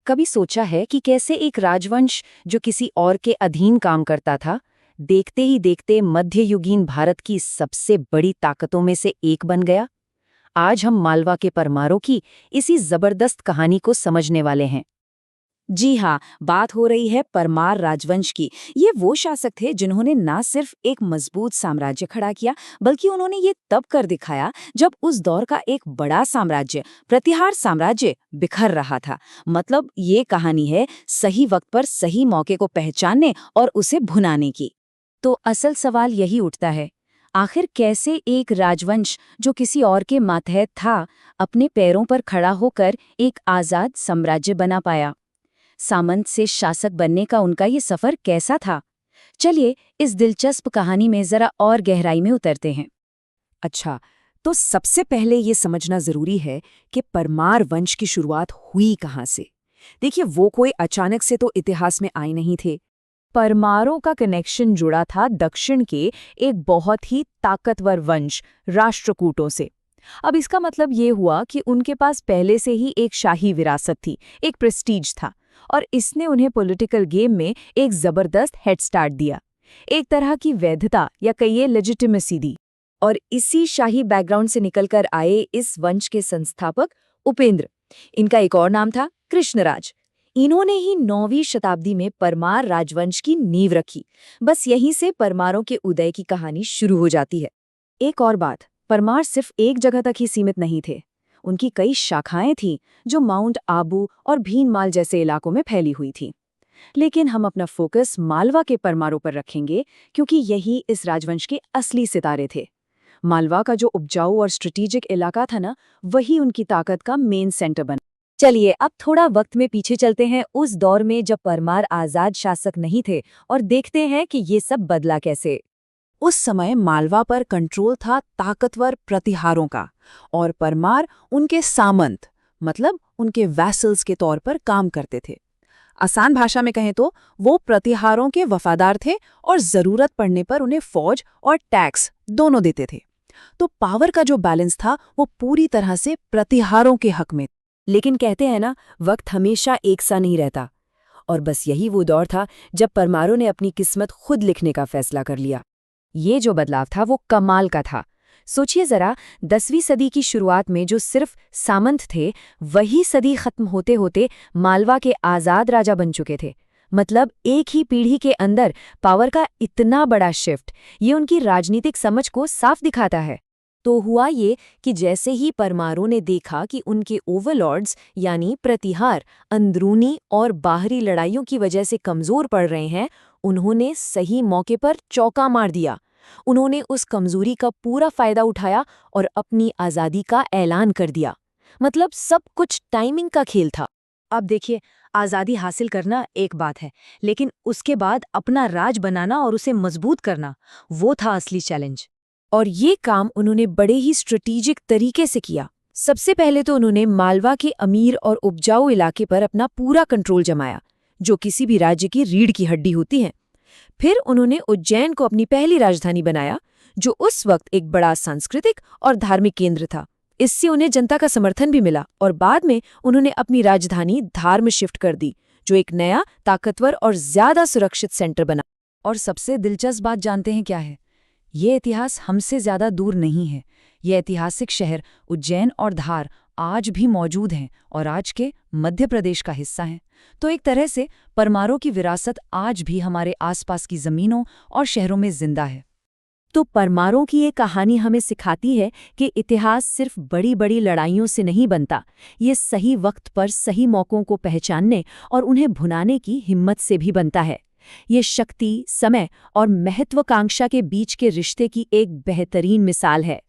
कभी सोचा है कि कैसे एक राजवंश जो किसी और के अधीन काम करता था, देखते ही देखते मध्ययुगीन भारत की सबसे बड़ी ताकतों में से एक बन गया? आज हम मालवा के परमारों की इसी जबरदस्त कहानी को समझने वाले हैं। जी हाँ, बात हो रही है परमार राजवंश की। ये वो शासक थे जिन्होंने ना सिर्फ एक मजबूत साम्राज्य खड़ा किया, बल्कि उन्होंने ये तब कर दिखाया जब उस दौर का एक बड़ा साम्राज्य, प्रतिहार साम्राज्य, बिखर रहा था। मतलब ये कहानी है सही वक्त पर सही मौके को पहचानने और उसे भुनाने की। तो असल सवाल यही उठता है, आखिर कैसे एक राजवंश जो किसी और के मातहत था, अपने पैरों पर खड़ा होकर एक आजाद साम्राज्य बना पाया? सामंत से शासक बनने का उनका ये सफर कैसा था? चलिए इस दिलचस्प कहानी में जरा और गहराई में उतरते हैं। अच्छा, तो सबसे पहले ये समझना जरूरी है कि परमार वंश की शुरुआत हुई कहाँ से। देखिए, वो कोई अचानक से तो इतिहास में आए नहीं थे। परमारों का कनेक्शन जुड़ा था दक्षिण के एक बहुत ही ताकतवर वंश राष्ट्रकूटों से। अब इसका मतलब ये हुआ कि उनके पास पहले से ही एक शाही विरासत थी, एक प्रेस्टीज था, और इसने उन्हें पॉलिटिकल गेम में एक जबरदस्त हेड स्टार्ट दिया, एक तरह की वैधता या कहिए लेजिटिमेसी दी। और इसी शाही बैकग्राउंड से निकलकर आए इस वंश के संस्थापक उपेंद्र, इनका एक और नाम था कृष्णराज। इन्होंने ही 9वीं शताब्दी में परमार राजवंश की नींव रखी। बस यहीं से परमारों के उदय की कहानी शुरू हो जाती है। एक और बात, परमार सिर्फ एक जगह तक ही सीमित नहीं थे। उनकी कई शाखाएं थीं जो माउंट आबू और भीनमाल जैसे इलाकों में फैली हुई थीं। लेकिन हम अपना फोकस मालवा के परमारों पर रखेंगे, क्योंकि यही इस राजवंश के असली सितारे थे। मालवा का जो उपजाऊ और स्ट्रेटेजिक इलाका था ना, वही उनकी ताकत का मेन सेंटर बना। चलिए अब थोड़ा वक्त में पीछे चलते हैं, उस दौर में जब परमार आजाद शासक नहीं थे, और देखते हैं कि ये सब बदला कैसे। उस समय मालवा पर कंट्रोल था ताकतवर प्रतिहारों का, और परमार उनके सामंत, मतलब उनके वैसल्स के तौर पर काम करते थे। आसान भाषा में कहें तो वो प्रतिहारों के वफादार थे और जरूरत पड़ने पर उन्हें फौज और टैक्स दोनों देते थे। तो पावर का जो बैलेंस था वो पूरी तरह से प्रतिहारों के हक में। लेकिन कहते हैं ना, वक्त हमेशा एक सा नहीं रहता, और बस यही वो दौर था जब परमारों ने अपनी किस्मत खुद लिखने का फैसला कर लिया। ये जो बदलाव था वो कमाल का था। सोचिए जरा, 10वीं सदी की शुरुआत में जो सिर्फ सामंत थे, वही सदी खत्म होते होते मालवा के आजाद राजा बन चुके थे। मतलब एक ही पीढ़ी के अंदर पावर का इतना बड़ा शिफ्ट, ये उनकी राजनीतिक समझ को साफ दिखाता है। तो हुआ ये कि जैसे ही परमारों ने देखा कि उनके ओवरलॉर्ड्स यानी प्रतिहार अंदरूनी और बाहरी लड़ाइयों की वजह से कमजोर पड़ रहे हैं, उन्होंने सही मौके पर चौका मार दिया। उन्होंने उस कमजोरी का पूरा फायदा उठाया और अपनी आज़ादी का ऐलान कर दिया। मतलब सब कुछ टाइमिंग का खेल था। अब देखिए, आज़ादी हासिल करना एक बात है, लेकिन उसके बाद अपना राज बनाना और उसे मजबूत करना, वो था असली चैलेंज। और ये काम उन्होंने बड़े ही स्ट्रेटेजिक तरीके से किया। सबसे पहले तो उन्होंने मालवा के अमीर और उपजाऊ इलाके पर अपना पूरा कंट्रोल जमाया, जो किसी भी राज्य की रीढ़ की हड्डी होती है। फिर उन्होंने उज्जैन को अपनी पहली राजधानी बनाया, जो उस वक्त एक बड़ा सांस्कृतिक और धार्मिक केंद्र था। इससे उन्हें जनता का समर्थन भी मिला, और बाद में उन्होंने अपनी राजधानी धार में शिफ्ट कर दी, जो एक नया ताकतवर और ज्यादा सुरक्षित सेंटर बना। और सबसे दिलचस्प बात जानते हैं क्या है? ये इतिहास हमसे ज्यादा दूर नहीं है। ये ऐतिहासिक शहर उज्जैन और धार आज भी मौजूद हैं और आज के मध्य प्रदेश का हिस्सा हैं। तो एक तरह से परमारों की विरासत आज भी हमारे आसपास की जमीनों और शहरों में जिंदा है। तो परमारों की ये कहानी हमें सिखाती है कि इतिहास सिर्फ बड़ी बड़ी लड़ाइयों से नहीं बनता, ये सही वक्त पर सही मौकों को पहचानने और उन्हें भुनाने की हिम्मत से भी बनता है। ये शक्ति, समय और महत्वाकांक्षा के बीच के रिश्ते की एक बेहतरीन मिसाल है।